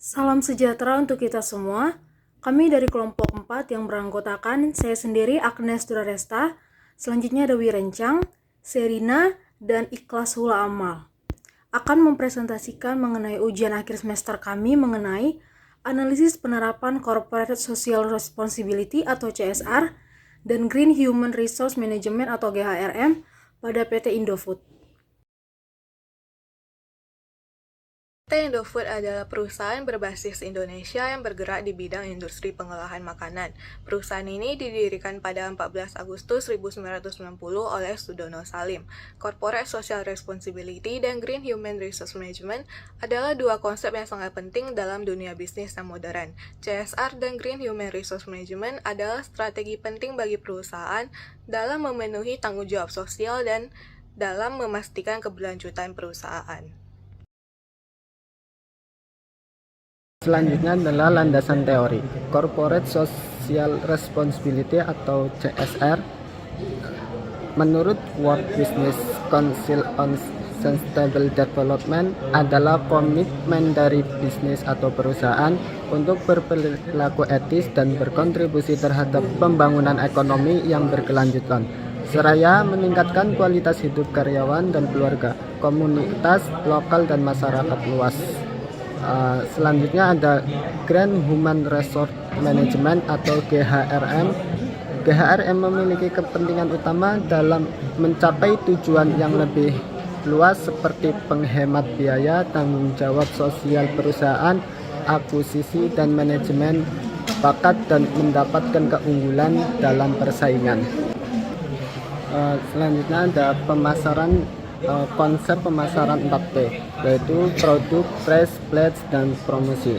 Salam sejahtera untuk kita semua. Kami dari kelompok 4 yang beranggotakan saya sendiri Agnes Duraresta, selanjutnya ada Wirencang, Serina, dan Ikhlas Hula Amal. Akan mempresentasikan mengenai ujian akhir semester kami mengenai analisis penerapan Corporate Social Responsibility atau CSR dan Green Human Resource Management atau GHRM pada PT Indofood. PT Indofood adalah perusahaan berbasis Indonesia yang bergerak di bidang industri pengolahan makanan. Perusahaan ini didirikan pada 14 Agustus 1990 oleh Sudono Salim. Corporate Social Responsibility dan Green Human Resource Management adalah dua konsep yang sangat penting dalam dunia bisnis yang modern. CSR dan Green Human Resource Management adalah strategi penting bagi perusahaan dalam memenuhi tanggung jawab sosial dan dalam memastikan keberlanjutan perusahaan. Selanjutnya adalah landasan teori. Corporate Social Responsibility atau CSR menurut World Business Council on Sustainable Development adalah komitmen dari bisnis atau perusahaan untuk berperilaku etis dan berkontribusi terhadap pembangunan ekonomi yang berkelanjutan, seraya meningkatkan kualitas hidup karyawan dan keluarga, komunitas lokal dan masyarakat luas. Selanjutnya ada Green Human Resource Management atau GHRM. GHRM memiliki kepentingan utama dalam mencapai tujuan yang lebih luas seperti penghemat biaya, tanggung jawab sosial perusahaan, akuisisi dan manajemen bakat dan mendapatkan keunggulan dalam persaingan. Selanjutnya ada konsep pemasaran 4P, yaitu produk, price, place, dan promosi.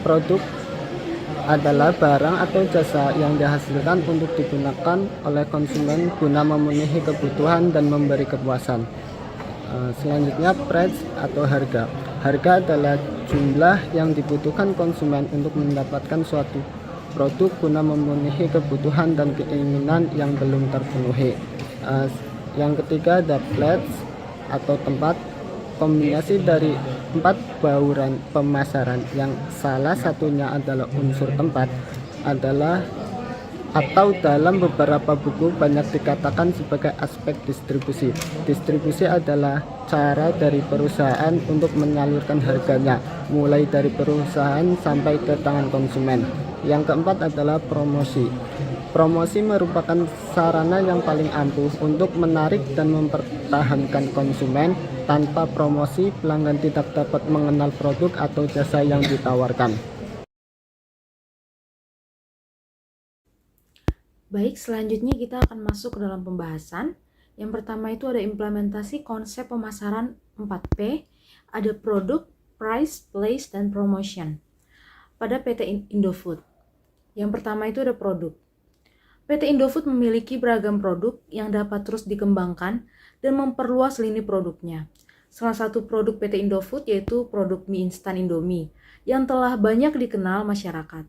Produk adalah barang atau jasa yang dihasilkan untuk digunakan oleh konsumen guna memenuhi kebutuhan dan memberi kepuasan. Selanjutnya price atau harga. Harga adalah jumlah yang dibutuhkan konsumen untuk mendapatkan suatu produk guna memenuhi kebutuhan dan keinginan yang belum terpenuhi. Yang ketiga ada place atau tempat, kombinasi dari 4 bauran pemasaran yang salah satunya adalah unsur tempat adalah atau dalam beberapa buku banyak dikatakan sebagai aspek distribusi. Distribusi adalah cara dari perusahaan untuk menyalurkan harganya mulai dari perusahaan sampai ke tangan konsumen. Yang keempat adalah promosi. Promosi merupakan sarana yang paling ampuh untuk menarik dan mempertahankan konsumen. Tanpa promosi, pelanggan tidak dapat mengenal produk atau jasa yang ditawarkan. Baik, selanjutnya kita akan masuk ke dalam pembahasan. Yang pertama itu ada implementasi konsep pemasaran 4P, ada produk, price, place, dan promotion pada PT Indofood. Yang pertama itu ada produk. PT Indofood memiliki beragam produk yang dapat terus dikembangkan dan memperluas lini produknya. Salah satu produk PT Indofood yaitu produk mie instan Indomie yang telah banyak dikenal masyarakat.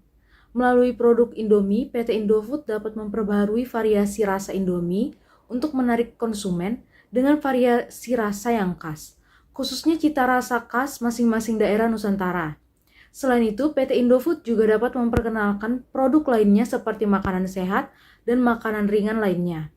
Melalui produk Indomie, PT Indofood dapat memperbaharui variasi rasa Indomie untuk menarik konsumen dengan variasi rasa yang khas, khususnya cita rasa khas masing-masing daerah Nusantara. Selain itu, PT Indofood juga dapat memperkenalkan produk lainnya seperti makanan sehat dan makanan ringan lainnya.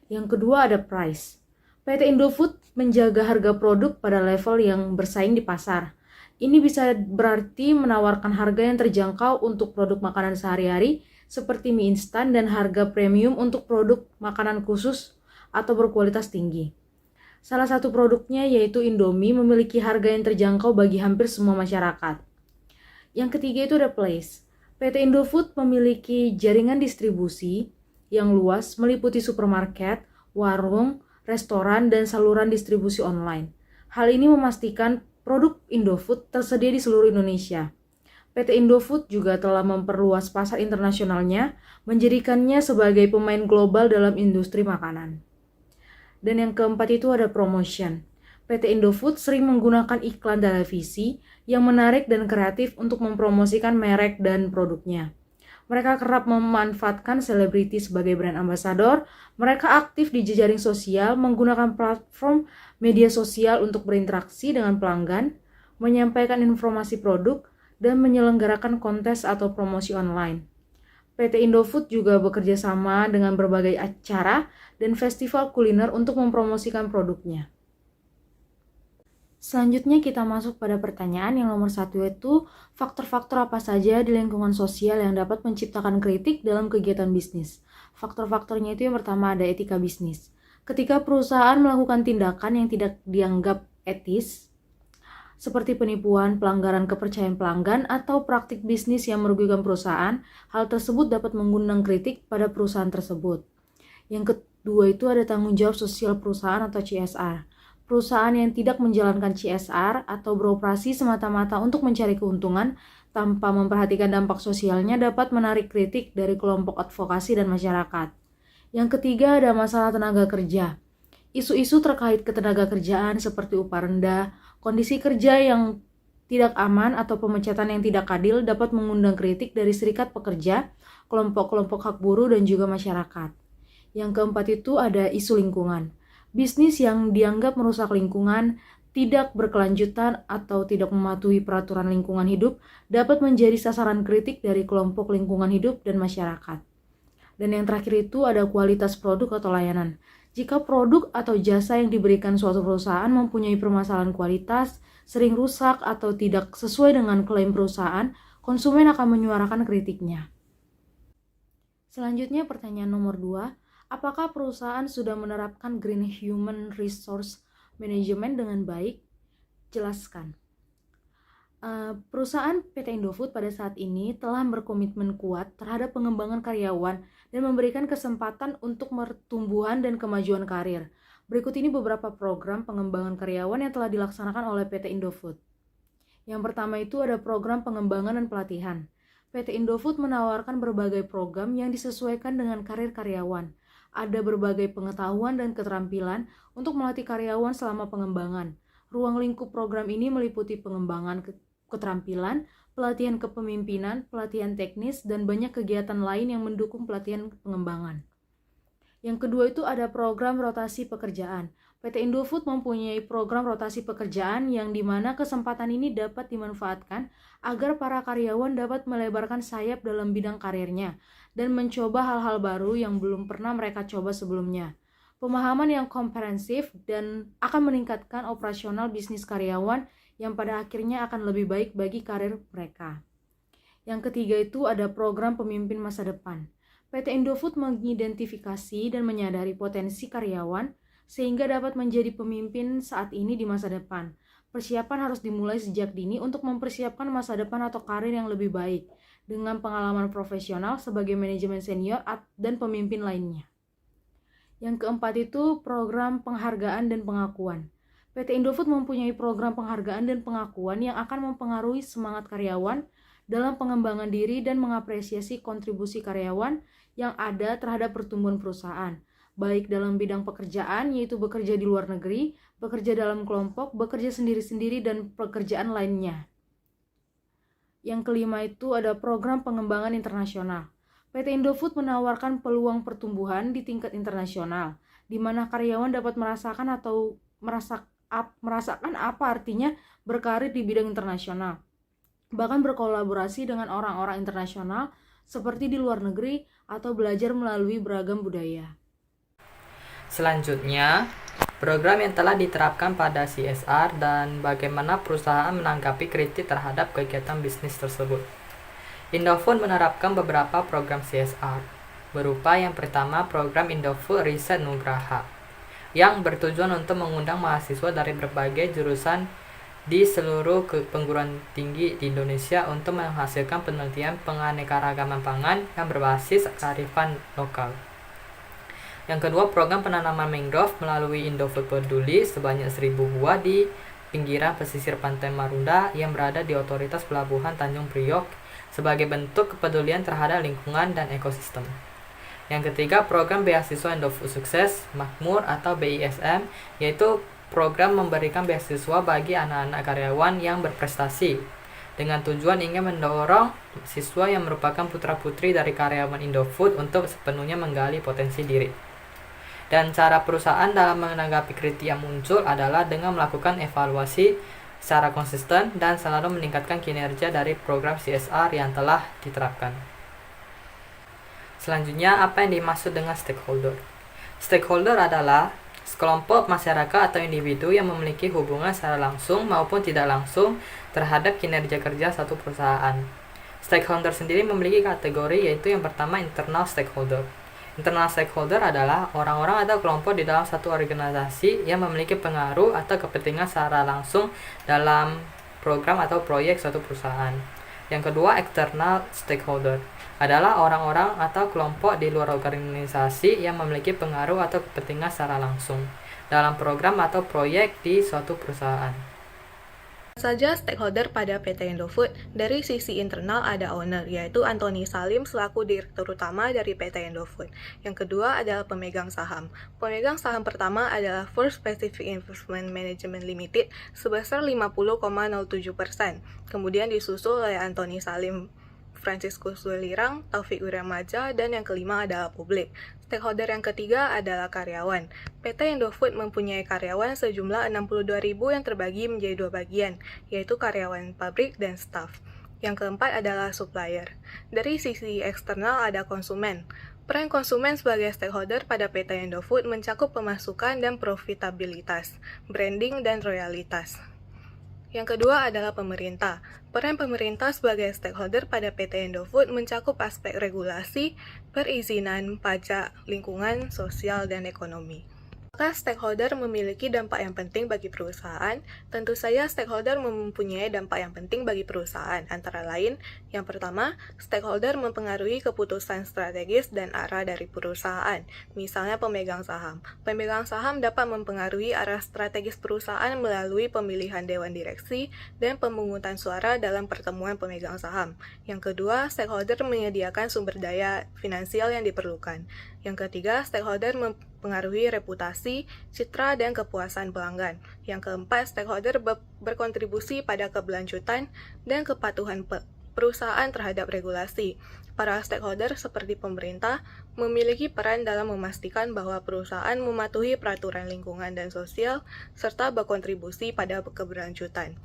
Yang kedua ada price. PT Indofood menjaga harga produk pada level yang bersaing di pasar. Ini bisa berarti menawarkan harga yang terjangkau untuk produk makanan sehari-hari seperti mie instan dan harga premium untuk produk makanan khusus atau berkualitas tinggi. Salah satu produknya yaitu Indomie memiliki harga yang terjangkau bagi hampir semua masyarakat. Yang ketiga itu ada place. PT Indofood memiliki jaringan distribusi yang luas meliputi supermarket, warung, restoran, dan saluran distribusi online. Hal ini memastikan produk Indofood tersedia di seluruh Indonesia. PT Indofood juga telah memperluas pasar internasionalnya, menjadikannya sebagai pemain global dalam industri makanan. Dan yang keempat itu ada promotion. PT Indofood sering menggunakan iklan televisi yang menarik dan kreatif untuk mempromosikan merek dan produknya. Mereka kerap memanfaatkan selebriti sebagai brand ambassador. Mereka aktif di jejaring sosial, menggunakan platform media sosial untuk berinteraksi dengan pelanggan. menyampaikan informasi produk, dan menyelenggarakan kontes atau promosi online. PT Indofood juga bekerja sama dengan berbagai acara dan festival kuliner untuk mempromosikan produknya. Selanjutnya kita masuk pada pertanyaan yang nomor 1, yaitu faktor-faktor apa saja di lingkungan sosial yang dapat menciptakan kritik dalam kegiatan bisnis. Faktor-faktornya itu yang pertama ada etika bisnis. Ketika perusahaan melakukan tindakan yang tidak dianggap etis, seperti penipuan, pelanggaran kepercayaan pelanggan, atau praktik bisnis yang merugikan perusahaan, hal tersebut dapat mengundang kritik pada perusahaan tersebut. Yang kedua itu ada tanggung jawab sosial perusahaan atau CSR. Perusahaan yang tidak menjalankan CSR atau beroperasi semata-mata untuk mencari keuntungan tanpa memperhatikan dampak sosialnya dapat menarik kritik dari kelompok advokasi dan masyarakat. Yang ketiga ada masalah tenaga kerja. Isu-isu terkait ketenaga kerjaan seperti upah rendah, kondisi kerja yang tidak aman atau pemecatan yang tidak adil dapat mengundang kritik dari serikat pekerja, kelompok-kelompok hak buruh, dan juga masyarakat. Yang keempat itu ada isu lingkungan. Bisnis yang dianggap merusak lingkungan, tidak berkelanjutan, atau tidak mematuhi peraturan lingkungan hidup dapat menjadi sasaran kritik dari kelompok lingkungan hidup dan masyarakat. Dan yang terakhir itu ada kualitas produk atau layanan. Jika produk atau jasa yang diberikan suatu perusahaan mempunyai permasalahan kualitas, sering rusak atau tidak sesuai dengan klaim perusahaan, konsumen akan menyuarakan kritiknya. Selanjutnya pertanyaan nomor 2, apakah perusahaan sudah menerapkan Green Human Resource Management dengan baik? Jelaskan. Perusahaan PT Indofood pada saat ini telah berkomitmen kuat terhadap pengembangan karyawan dan memberikan kesempatan untuk pertumbuhan dan kemajuan karir. Berikut ini beberapa program pengembangan karyawan yang telah dilaksanakan oleh PT Indofood. Yang pertama itu ada program pengembangan dan pelatihan. PT Indofood menawarkan berbagai program yang disesuaikan dengan karir karyawan. Ada berbagai pengetahuan dan keterampilan untuk melatih karyawan selama pengembangan. Ruang lingkup program ini meliputi pengembangan keterampilan, pelatihan kepemimpinan, pelatihan teknis, dan banyak kegiatan lain yang mendukung pelatihan pengembangan. Yang kedua itu ada program rotasi pekerjaan. PT Indofood mempunyai program rotasi pekerjaan yang dimana kesempatan ini dapat dimanfaatkan agar para karyawan dapat melebarkan sayap dalam bidang karirnya dan mencoba hal-hal baru yang belum pernah mereka coba sebelumnya. Pemahaman yang komprehensif dan akan meningkatkan operasional bisnis karyawan yang pada akhirnya akan lebih baik bagi karir mereka. Yang ketiga itu ada program pemimpin masa depan. PT Indofood mengidentifikasi dan menyadari potensi karyawan sehingga dapat menjadi pemimpin saat ini di masa depan. Persiapan harus dimulai sejak dini untuk mempersiapkan masa depan atau karir yang lebih baik dengan pengalaman profesional sebagai manajemen senior dan pemimpin lainnya. Yang keempat itu program penghargaan dan pengakuan. PT Indofood mempunyai program penghargaan dan pengakuan yang akan mempengaruhi semangat karyawan dalam pengembangan diri dan mengapresiasi kontribusi karyawan yang ada terhadap pertumbuhan perusahaan, baik dalam bidang pekerjaan yaitu bekerja di luar negeri, bekerja dalam kelompok, bekerja sendiri-sendiri, dan pekerjaan lainnya. Yang kelima itu ada program pengembangan internasional. PT Indofood menawarkan peluang pertumbuhan di tingkat internasional, di mana karyawan dapat merasakan apa artinya berkarir di bidang internasional. Bahkan berkolaborasi dengan orang-orang internasional seperti di luar negeri atau belajar melalui beragam budaya. Selanjutnya, program yang telah diterapkan pada CSR dan bagaimana perusahaan menanggapi kritik terhadap kegiatan bisnis tersebut. Indofood menerapkan beberapa program CSR, berupa yang pertama program Indofood Riset Nugraha, yang bertujuan untuk mengundang mahasiswa dari berbagai jurusan di seluruh perguruan tinggi di Indonesia untuk menghasilkan penelitian penganekaragaman pangan yang berbasis kearifan lokal. Yang kedua, program penanaman mangrove melalui Indofood Peduli sebanyak 1.000 buah di pinggiran pesisir pantai Marunda yang berada di otoritas pelabuhan Tanjung Priok sebagai bentuk kepedulian terhadap lingkungan dan ekosistem. Yang ketiga, program beasiswa Indofood Sukses Makmur atau BISM, yaitu program memberikan beasiswa bagi anak-anak karyawan yang berprestasi dengan tujuan ingin mendorong siswa yang merupakan putra-putri dari karyawan Indofood untuk sepenuhnya menggali potensi diri. Dan cara perusahaan dalam menanggapi kritik yang muncul adalah dengan melakukan evaluasi secara konsisten dan selalu meningkatkan kinerja dari program CSR yang telah diterapkan. Selanjutnya, apa yang dimaksud dengan stakeholder? Stakeholder adalah sekelompok masyarakat atau individu yang memiliki hubungan secara langsung maupun tidak langsung terhadap kinerja kerja suatu perusahaan. Stakeholder sendiri memiliki kategori, yaitu yang pertama internal stakeholder. Internal stakeholder adalah orang-orang atau kelompok di dalam satu organisasi yang memiliki pengaruh atau kepentingan secara langsung dalam program atau proyek suatu perusahaan. Yang kedua, external stakeholder adalah orang-orang atau kelompok di luar organisasi yang memiliki pengaruh atau kepentingan secara langsung dalam program atau proyek di suatu perusahaan. Saja stakeholder pada PT Indofood. Dari sisi internal ada owner, yaitu Antoni Salim selaku Direktur Utama dari PT Indofood. Yang kedua adalah pemegang saham. Pemegang saham pertama adalah First Pacific Investment Management Limited sebesar 50,07%. Kemudian disusul oleh Antoni Salim, Franciscus Welirang, Taufik Wiramaja, dan yang kelima adalah publik. Stakeholder yang ketiga adalah karyawan. PT Indofood mempunyai karyawan sejumlah 62.000 yang terbagi menjadi dua bagian, yaitu karyawan pabrik dan staf. Yang keempat adalah supplier. Dari sisi eksternal ada konsumen. Peran konsumen sebagai stakeholder pada PT Indofood mencakup pemasukan dan profitabilitas, branding, dan royalitas. Yang kedua adalah pemerintah. Peran pemerintah sebagai stakeholder pada PT Indofood mencakup aspek regulasi, perizinan, pajak, lingkungan, sosial, dan ekonomi. Apakah stakeholder memiliki dampak yang penting bagi perusahaan? Tentu saja stakeholder mempunyai dampak yang penting bagi perusahaan, antara lain, yang pertama, stakeholder mempengaruhi keputusan strategis dan arah dari perusahaan, misalnya pemegang saham. Pemegang saham dapat mempengaruhi arah strategis perusahaan melalui pemilihan dewan direksi dan pemungutan suara dalam pertemuan pemegang saham. Yang kedua, stakeholder menyediakan sumber daya finansial yang diperlukan. Yang ketiga, stakeholder mempengaruhi reputasi, citra, dan kepuasan pelanggan. Yang keempat, stakeholder berkontribusi pada keberlanjutan dan kepatuhan perusahaan terhadap regulasi. Para stakeholder seperti pemerintah memiliki peran dalam memastikan bahwa perusahaan mematuhi peraturan lingkungan dan sosial, serta berkontribusi pada keberlanjutan.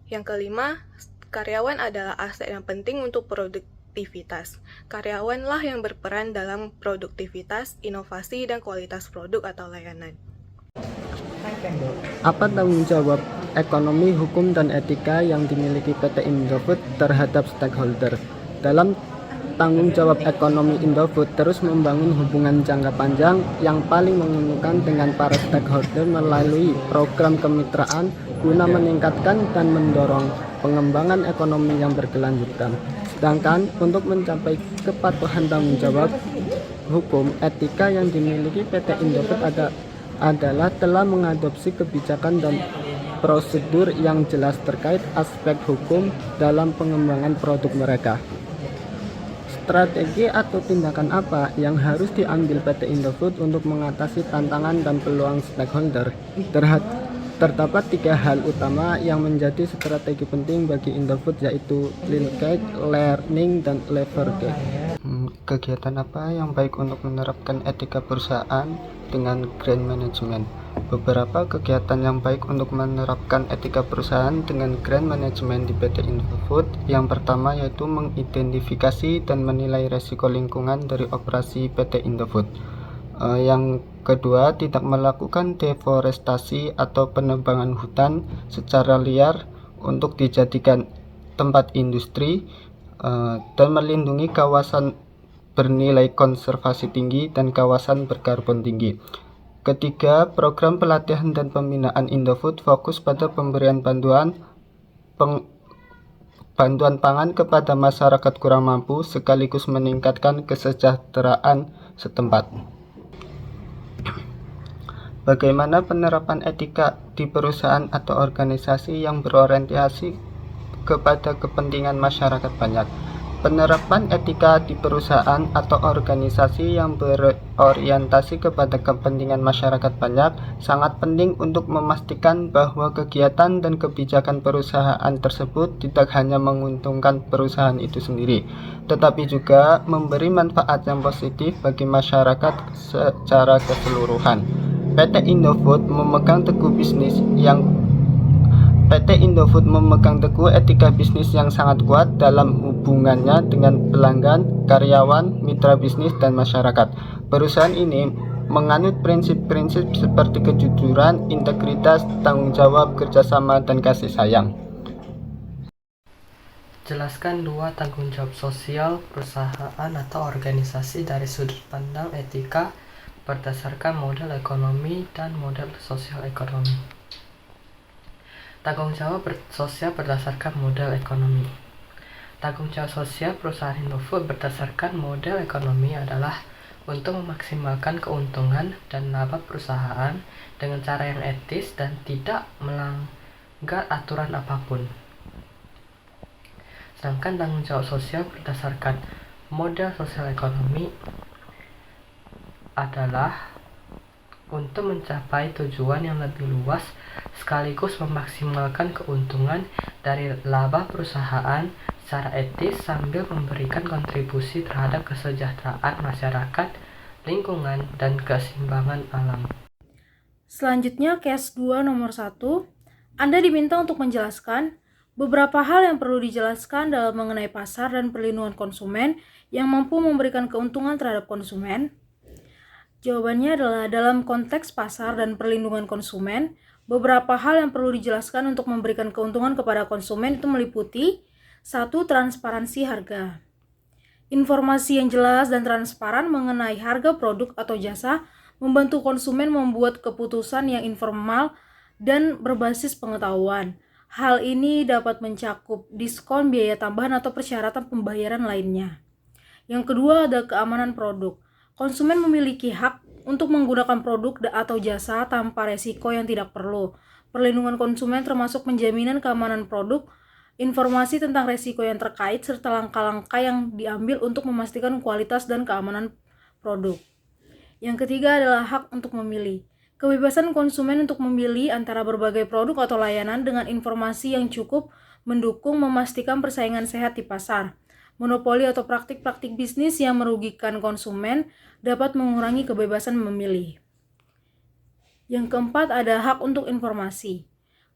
Yang kelima, karyawan adalah aset yang penting untuk produktivitas. Karyawanlah yang berperan dalam produktivitas, inovasi, dan kualitas produk atau layanan. Apa tanggung jawab ekonomi, hukum, dan etika yang dimiliki PT Indofood terhadap stakeholder? Dalam tanggung jawab ekonomi, Indofood terus membangun hubungan jangka panjang yang paling menguntungkan dengan para stakeholder melalui program kemitraan guna meningkatkan dan mendorong pengembangan ekonomi yang berkelanjutan. Sedangkan untuk mencapai kepatuhan tanggung jawab hukum etika yang dimiliki PT Indofood adalah telah mengadopsi kebijakan dan prosedur yang jelas terkait aspek hukum dalam pengembangan produk mereka. Strategi atau tindakan apa yang harus diambil PT Indofood untuk mengatasi tantangan dan peluang stakeholder? Terdapat tiga hal utama yang menjadi strategi penting bagi Indofood, yaitu linkage, learning, dan leverage. Kegiatan apa yang baik untuk menerapkan etika perusahaan dengan grand management? Beberapa kegiatan yang baik untuk menerapkan etika perusahaan dengan grand management di PT Indofood. Yang pertama yaitu mengidentifikasi dan menilai resiko lingkungan dari operasi PT Indofood. Yang kedua, tidak melakukan deforestasi atau penebangan hutan secara liar untuk dijadikan tempat industri, dan melindungi kawasan bernilai konservasi tinggi dan kawasan berkarbon tinggi. Ketiga, program pelatihan dan pembinaan Indofood fokus pada pemberian bantuan pangan kepada masyarakat kurang mampu sekaligus meningkatkan kesejahteraan setempat. Bagaimana penerapan etika di perusahaan atau organisasi yang berorientasi kepada kepentingan masyarakat banyak? Penerapan etika di perusahaan atau organisasi yang berorientasi kepada kepentingan masyarakat banyak sangat penting untuk memastikan bahwa kegiatan dan kebijakan perusahaan tersebut tidak hanya menguntungkan perusahaan itu sendiri, tetapi juga memberi manfaat yang positif bagi masyarakat secara keseluruhan. PT Indofood memegang teguh bisnis yang PT Indofood memegang teguh etika bisnis yang sangat kuat dalam hubungannya dengan pelanggan, karyawan, mitra bisnis, dan masyarakat. Perusahaan ini menganut prinsip-prinsip seperti kejujuran, integritas, tanggung jawab, kerjasama, dan kasih sayang. Jelaskan 2 tanggung jawab sosial perusahaan atau organisasi dari sudut pandang etika berdasarkan model ekonomi dan model sosial ekonomi. Tanggung jawab sosial berdasarkan model ekonomi. Tanggung jawab sosial perusahaan Indofood berdasarkan model ekonomi adalah untuk memaksimalkan keuntungan dan laba perusahaan dengan cara yang etis dan tidak melanggar aturan apapun. Sedangkan tanggung jawab sosial berdasarkan model sosial ekonomi adalah untuk mencapai tujuan yang lebih luas sekaligus memaksimalkan keuntungan dari laba perusahaan secara etis sambil memberikan kontribusi terhadap kesejahteraan masyarakat, lingkungan, dan keseimbangan alam. Selanjutnya, case 2 nomor 1. Anda diminta untuk menjelaskan beberapa hal yang perlu dijelaskan dalam mengenai pasar dan perlindungan konsumen yang mampu memberikan keuntungan terhadap konsumen. Jawabannya adalah dalam konteks pasar dan perlindungan konsumen, beberapa hal yang perlu dijelaskan untuk memberikan keuntungan kepada konsumen itu meliputi 1. Transparansi harga. Informasi yang jelas dan transparan mengenai harga produk atau jasa membantu konsumen membuat keputusan yang informal dan berbasis pengetahuan. Hal ini dapat mencakup diskon, biaya tambahan, atau persyaratan pembayaran lainnya. Yang kedua ada keamanan produk. Konsumen memiliki hak untuk menggunakan produk atau jasa tanpa resiko yang tidak perlu. Perlindungan konsumen termasuk penjaminan keamanan produk, informasi tentang resiko yang terkait, serta langkah-langkah yang diambil untuk memastikan kualitas dan keamanan produk. Yang ketiga adalah hak untuk memilih. Kebebasan konsumen untuk memilih antara berbagai produk atau layanan dengan informasi yang cukup mendukung memastikan persaingan sehat di pasar. Monopoli atau praktik-praktik bisnis yang merugikan konsumen dapat mengurangi kebebasan memilih. Yang keempat ada hak untuk informasi.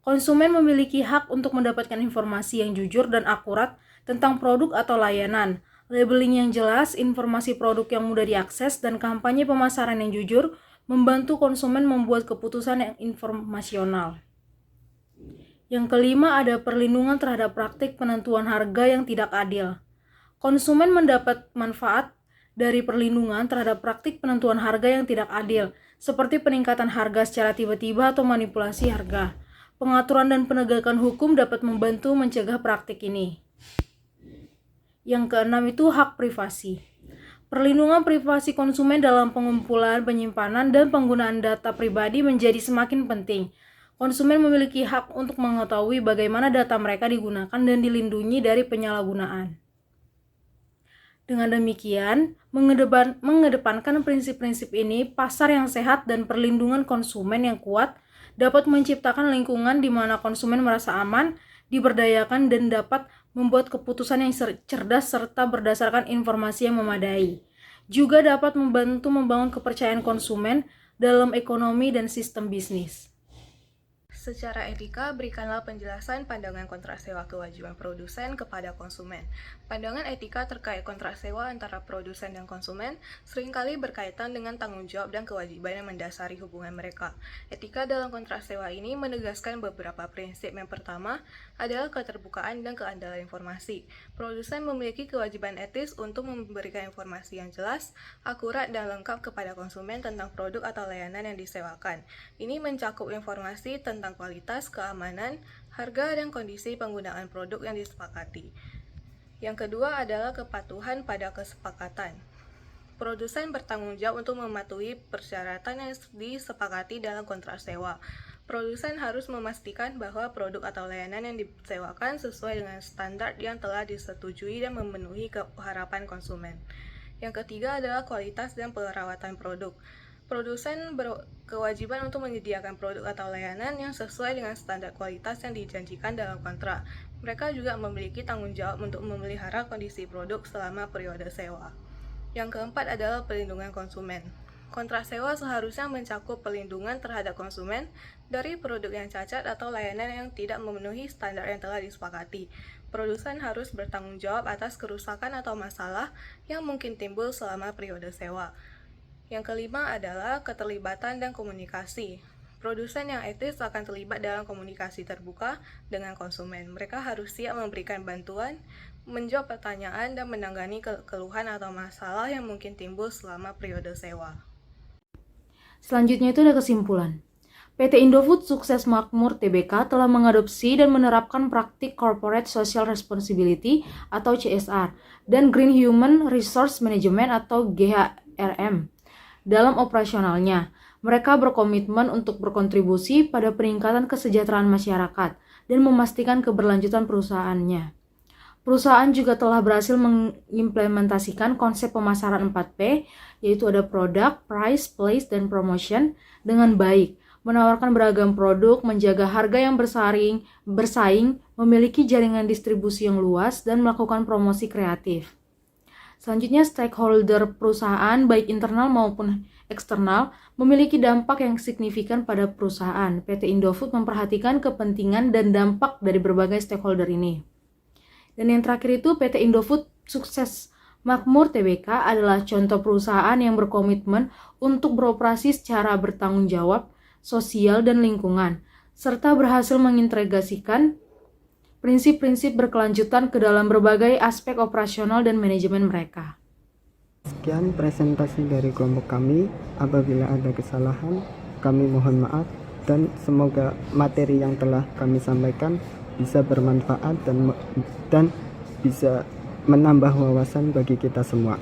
Konsumen memiliki hak untuk mendapatkan informasi yang jujur dan akurat tentang produk atau layanan, labeling yang jelas, informasi produk yang mudah diakses, dan kampanye pemasaran yang jujur membantu konsumen membuat keputusan yang informasional. Yang kelima ada perlindungan terhadap praktik penentuan harga yang tidak adil. Konsumen mendapat manfaat dari perlindungan terhadap praktik penentuan harga yang tidak adil, seperti peningkatan harga secara tiba-tiba atau manipulasi harga. Pengaturan dan penegakan hukum dapat membantu mencegah praktik ini. Yang keenam itu hak privasi. Perlindungan privasi konsumen dalam pengumpulan, penyimpanan, dan penggunaan data pribadi menjadi semakin penting. Konsumen memiliki hak untuk mengetahui bagaimana data mereka digunakan dan dilindungi dari penyalahgunaan. Dengan demikian, mengedepankan prinsip-prinsip ini, pasar yang sehat dan perlindungan konsumen yang kuat dapat menciptakan lingkungan di mana konsumen merasa aman, diberdayakan, dan dapat membuat keputusan yang cerdas serta berdasarkan informasi yang memadai. Juga dapat membantu membangun kepercayaan konsumen dalam ekonomi dan sistem bisnis. Secara etika, berikanlah penjelasan pandangan kontrak sewa kewajiban produsen kepada konsumen. Pandangan etika terkait kontrak sewa antara produsen dan konsumen seringkali berkaitan dengan tanggung jawab dan kewajiban yang mendasari hubungan mereka. Etika dalam kontrak sewa ini menegaskan beberapa prinsip. Yang pertama adalah keterbukaan dan keandalan informasi. Produsen memiliki kewajiban etis untuk memberikan informasi yang jelas, akurat, dan lengkap kepada konsumen tentang produk atau layanan yang disewakan. Ini mencakup informasi tentang kualitas, keamanan, harga, dan kondisi penggunaan produk yang disepakati. Yang kedua adalah kepatuhan pada kesepakatan. Produsen bertanggung jawab untuk mematuhi persyaratan yang disepakati dalam kontrak sewa. Produsen harus memastikan bahwa produk atau layanan yang disewakan sesuai dengan standar yang telah disetujui dan memenuhi harapan konsumen. Yang ketiga adalah kualitas dan perawatan produk. Produsen berkewajiban untuk menyediakan produk atau layanan yang sesuai dengan standar kualitas yang dijanjikan dalam kontrak. Mereka juga memiliki tanggung jawab untuk memelihara kondisi produk selama periode sewa. Yang keempat adalah perlindungan konsumen. Kontrak sewa seharusnya mencakup pelindungan terhadap konsumen dari produk yang cacat atau layanan yang tidak memenuhi standar yang telah disepakati. Produsen harus bertanggung jawab atas kerusakan atau masalah yang mungkin timbul selama periode sewa. Yang kelima adalah keterlibatan dan komunikasi. Produsen yang etis akan terlibat dalam komunikasi terbuka dengan konsumen. Mereka harus siap memberikan bantuan, menjawab pertanyaan, dan menangani keluhan atau masalah yang mungkin timbul selama periode sewa. Selanjutnya itu ada kesimpulan. PT Indofood Sukses Makmur Tbk telah mengadopsi dan menerapkan praktik Corporate Social Responsibility atau CSR dan Green Human Resource Management atau GHRM dalam operasionalnya. Mereka berkomitmen untuk berkontribusi pada peningkatan kesejahteraan masyarakat dan memastikan keberlanjutan perusahaannya. Perusahaan juga telah berhasil mengimplementasikan konsep pemasaran 4P, yaitu ada product, price, place, dan promotion dengan baik, menawarkan beragam produk, menjaga harga yang bersaing, memiliki jaringan distribusi yang luas, dan melakukan promosi kreatif. Selanjutnya, stakeholder perusahaan, baik internal maupun eksternal, memiliki dampak yang signifikan pada perusahaan. PT Indofood memperhatikan kepentingan dan dampak dari berbagai stakeholder ini. Dan yang terakhir itu PT Indofood Sukses Makmur Tbk adalah contoh perusahaan yang berkomitmen untuk beroperasi secara bertanggung jawab, sosial, dan lingkungan, serta berhasil mengintegrasikan prinsip-prinsip berkelanjutan ke dalam berbagai aspek operasional dan manajemen mereka. Sekian presentasi dari kelompok kami. Apabila ada kesalahan, kami mohon maaf dan semoga materi yang telah kami sampaikan bisa bermanfaat dan bisa menambah wawasan bagi kita semua.